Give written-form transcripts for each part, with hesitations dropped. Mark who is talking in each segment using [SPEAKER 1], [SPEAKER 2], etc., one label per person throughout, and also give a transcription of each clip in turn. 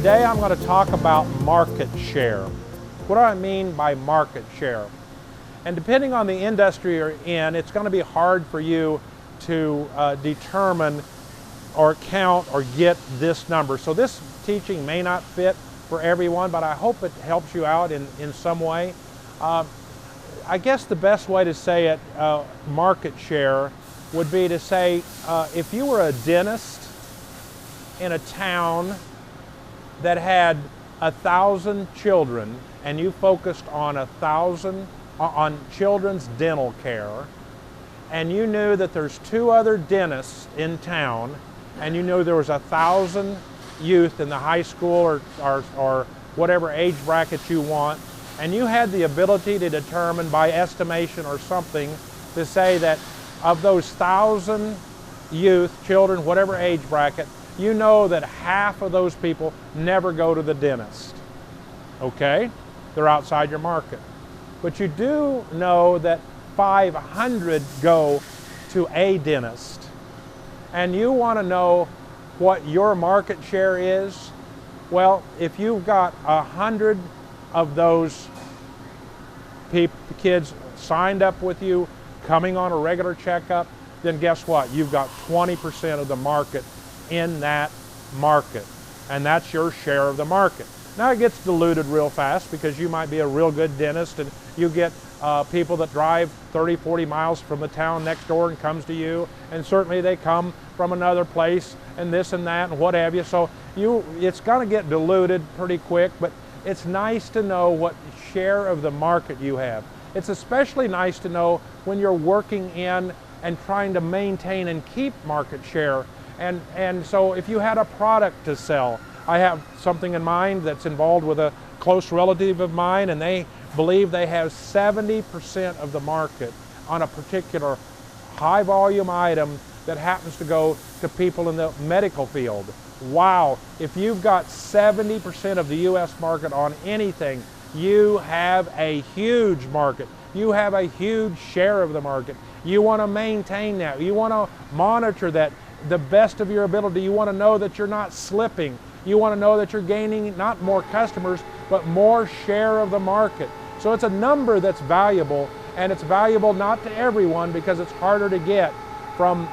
[SPEAKER 1] Today I'm going to talk about market share. What do I mean by market share? And depending on the industry you're in, it's going to be hard for you to determine or count or get this number. So this teaching may not fit for everyone, but I hope it helps you out in some way. I guess the best way to say it, market share, would be to say if you were a dentist in a town that had 1,000 children and you focused on 1,000 on children's dental care, and you knew that there's 2 other dentists in town, and you knew there was 1,000 youth in the high school or whatever age bracket you want, and you had the ability to determine by estimation or something to say that of those 1,000 youth, children, whatever age bracket, you know that half of those people never go to the dentist. Okay? They're outside your market. But you do know that 500 go to a dentist. And you want to know what your market share is? Well, if you've got 100 of those kids signed up with you, coming on a regular checkup, then guess what? You've got 20% of the market in that market, and that's your share of the market. Now it gets diluted real fast because you might be a real good dentist and you get people that drive 30, 40 miles from the town next door and comes to you, and certainly they come from another place and this and that and what have you. So it's going to get diluted pretty quick, but it's nice to know what share of the market you have. It's especially nice to know when you're working in and trying to maintain and keep market share. And so if you had a product to sell, I have something in mind that's involved with a close relative of mine, and they believe they have 70% of the market on a particular high volume item that happens to go to people in the medical field. Wow, if you've got 70% of the US market on anything, you have a huge market. You have a huge share of the market. You want to maintain that. You want to monitor that the best of your ability. You want to know that you're not slipping. You want to know that you're gaining not more customers, but more share of the market. So it's a number that's valuable, and it's valuable not to everyone because it's harder to get from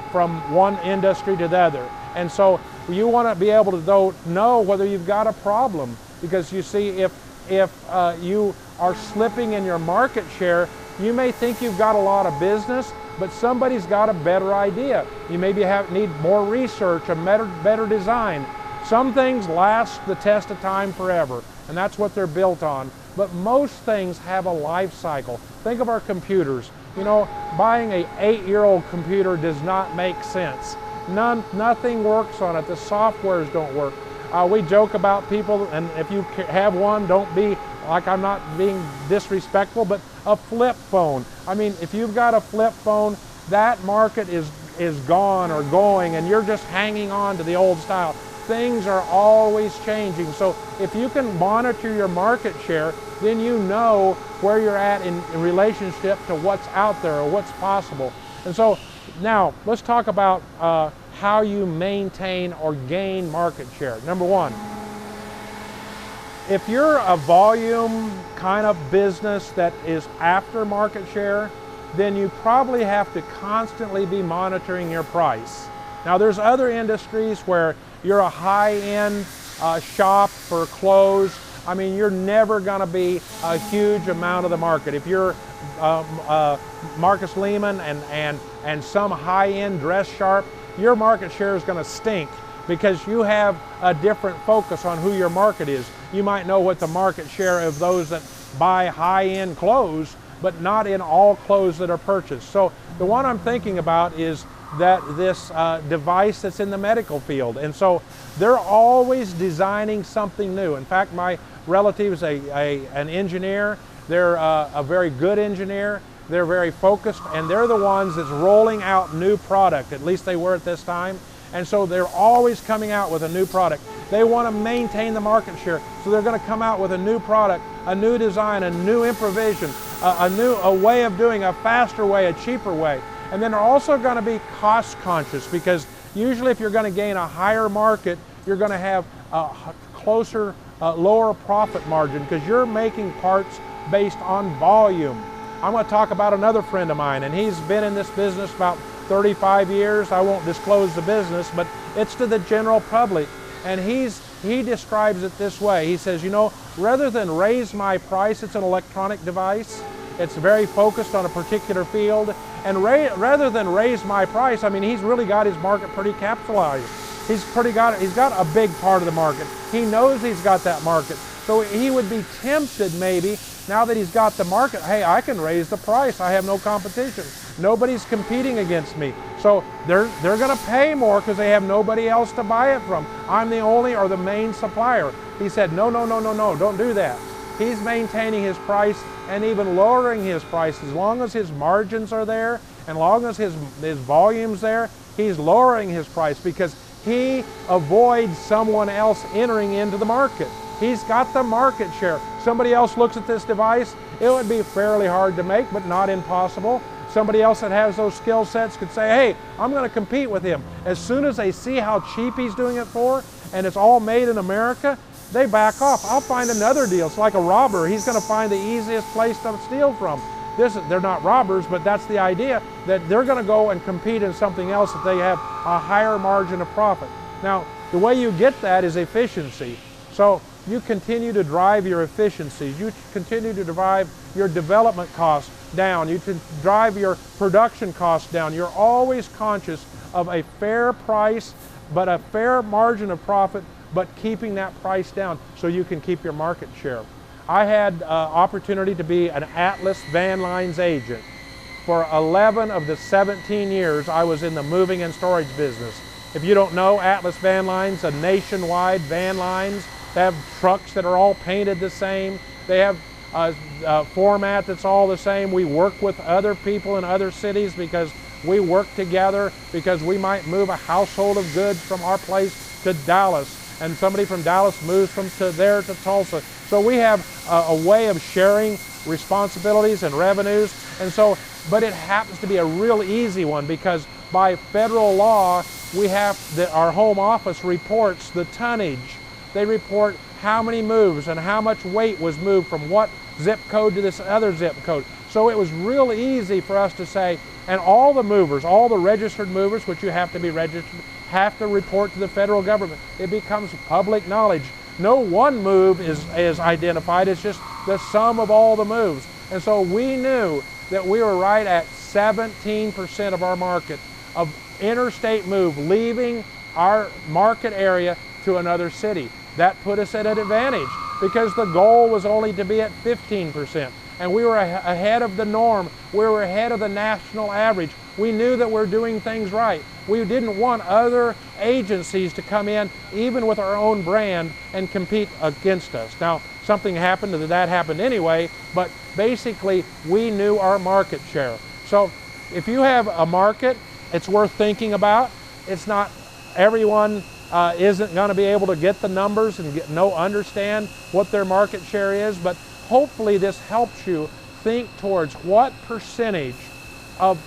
[SPEAKER 1] one industry to the other. And so you want to be able to know whether you've got a problem, because you see, if you are slipping in your market share, you may think you've got a lot of business, but somebody's got a better idea. You maybe need more research, a better design. Some things last the test of time forever, and that's what they're built on. But most things have a life cycle. Think of our computers. You know, buying an 8-year-old computer does not make sense. Nothing works on it. The softwares don't work. We joke about people, and if you have one, don't be like, I'm not being disrespectful, but a flip phone. I mean, if you've got a flip phone, that market is gone or going, and you're just hanging on to the old style. Things are always changing. So if you can monitor your market share, then you know where you're at in relationship to what's out there or what's possible. And so now let's talk about how you maintain or gain market share. Number one, if you're a volume kind of business that is after market share, then you probably have to constantly be monitoring your price. Now there's other industries where you're a high-end shop for clothes. I mean, you're never going to be a huge amount of the market. If you're Marcus Lehman and some high-end dress shop, your market share is going to stink because you have a different focus on who your market is. You might know what the market share of those that buy high-end clothes, but not in all clothes that are purchased. So the one I'm thinking about is this device that's in the medical field. And so they're always designing something new. In fact, my relative is an engineer. They're a very good engineer. They're very focused, and they're the ones that's rolling out new product. At least they were at this time. And so they're always coming out with a new product. They want to maintain the market share, so they're going to come out with a new product, a new design, a new improvisation, a way of doing, a faster way, a cheaper way. And then they're also going to be cost conscious, because usually if you're going to gain a higher market, you're going to have closer, lower profit margin because you're making parts based on volume. I'm going to talk about another friend of mine, and he's been in this business about 35 years. I won't disclose the business, but it's to the general public. And he describes it this way. He says, you know, rather than raise my price, it's an electronic device. It's very focused on a particular field. And rather than raise my price, I mean, he's really got his market pretty capitalized. He's got a big part of the market. He knows he's got that market. So he would be tempted maybe, now that he's got the market, hey, I can raise the price. I have no competition. Nobody's competing against me. So they're going to pay more because they have nobody else to buy it from. I'm the only or the main supplier. He said, no, don't do that. He's maintaining his price and even lowering his price. As long as his margins are there and as long as his volume's there, he's lowering his price because he avoids someone else entering into the market. He's got the market share. Somebody else looks at this device, it would be fairly hard to make, but not impossible. Somebody else that has those skill sets could say, hey, I'm going to compete with him. As soon as they see how cheap he's doing it for, and it's all made in America, they back off. I'll find another deal. It's like a robber. He's going to find the easiest place to steal from. They're not robbers, but that's the idea, that they're going to go and compete in something else that they have a higher margin of profit. Now, the way you get that is efficiency. So you continue to drive your efficiencies. You continue to drive your development costs down. You can drive your production costs down. You're always conscious of a fair price, but a fair margin of profit, but keeping that price down so you can keep your market share. I had opportunity to be an Atlas Van Lines agent. For 11 of the 17 years I was in the moving and storage business. If you don't know, Atlas Van Lines, a nationwide van lines. They have trucks that are all painted the same. They have a format that's all the same. We work with other people in other cities because we work together, because we might move a household of goods from our place to Dallas, and somebody from Dallas moves from there to Tulsa. So we have a way of sharing responsibilities and revenues, and so, but it happens to be a real easy one because by federal law, we have our home office reports the tonnage. They report how many moves and how much weight was moved from what zip code to this other zip code. So it was real easy for us to say, and all the movers, all the registered movers, which you have to be registered, have to report to the federal government. It becomes public knowledge. No one move is identified, it's just the sum of all the moves. And so we knew that we were right at 17% of our market of interstate move leaving our market area to another city. That put us at an advantage because the goal was only to be at 15%. And we were ahead of the norm. We were ahead of the national average. We knew that we're doing things right. We didn't want other agencies to come in, even with our own brand, and compete against us. Now, something happened that happened anyway, but basically we knew our market share. So if you have a market, it's worth thinking about. It's not everyone isn't going to be able to get the numbers and understand what their market share is, but hopefully this helps you think towards what percentage of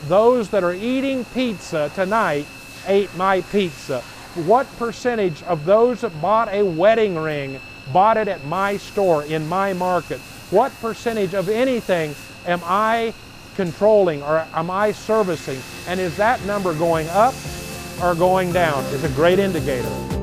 [SPEAKER 1] those that are eating pizza tonight ate my pizza. What percentage of those that bought a wedding ring bought it at my store, in my market? What percentage of anything am I controlling or am I servicing? And is that number going up or going down? Is a great indicator.